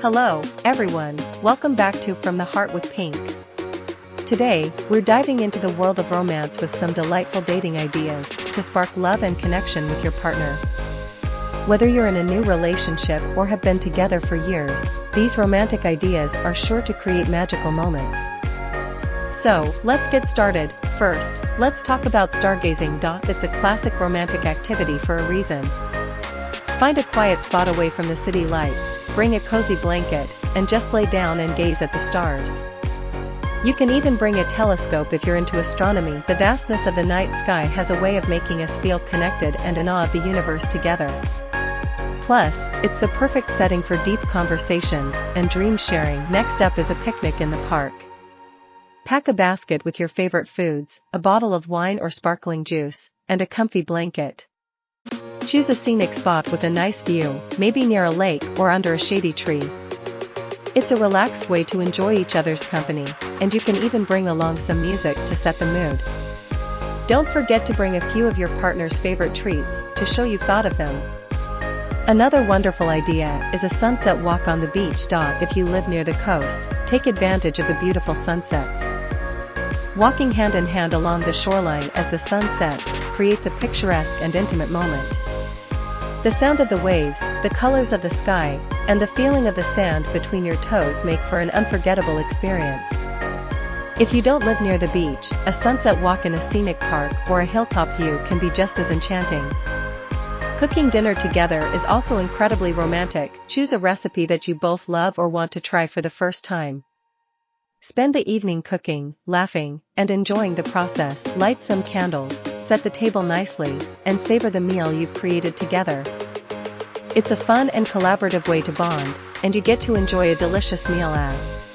Hello, everyone, welcome back to From the Heart with Pink. Today, we're diving into the world of romance with some delightful dating ideas to spark love and connection with your partner. Whether you're in a new relationship or have been together for years, these romantic ideas are sure to create magical moments. So, let's get started. First, let's talk about stargazing. It's a classic romantic activity for a reason. Find a quiet spot away from the city lights, bring a cozy blanket, and just lay down and gaze at the stars. You can even bring a telescope if you're into astronomy. The vastness of the night sky has a way of making us feel connected and in awe of the universe together. Plus, it's the perfect setting for deep conversations and dream sharing. Next up is a picnic in the park. Pack a basket with your favorite foods, a bottle of wine or sparkling juice, and a comfy blanket. Choose a scenic spot with a nice view, maybe near a lake or under a shady tree. It's a relaxed way to enjoy each other's company, and you can even bring along some music to set the mood. Don't forget to bring a few of your partner's favorite treats to show you thought of them. Another wonderful idea is a sunset walk on the beach. If you live near the coast, take advantage of the beautiful sunsets. Walking hand in hand along the shoreline as the sun sets creates a picturesque and intimate moment. The sound of the waves, the colors of the sky, and the feeling of the sand between your toes make for an unforgettable experience. If you don't live near the beach, a sunset walk in a scenic park or a hilltop view can be just as enchanting. Cooking dinner together is also incredibly romantic. Choose a recipe that you both love or want to try for the first time. Spend the evening cooking, laughing, and enjoying the process. Light some candles, set the table nicely, and savor the meal you've created together. It's a fun and collaborative way to bond, and you get to enjoy a delicious meal as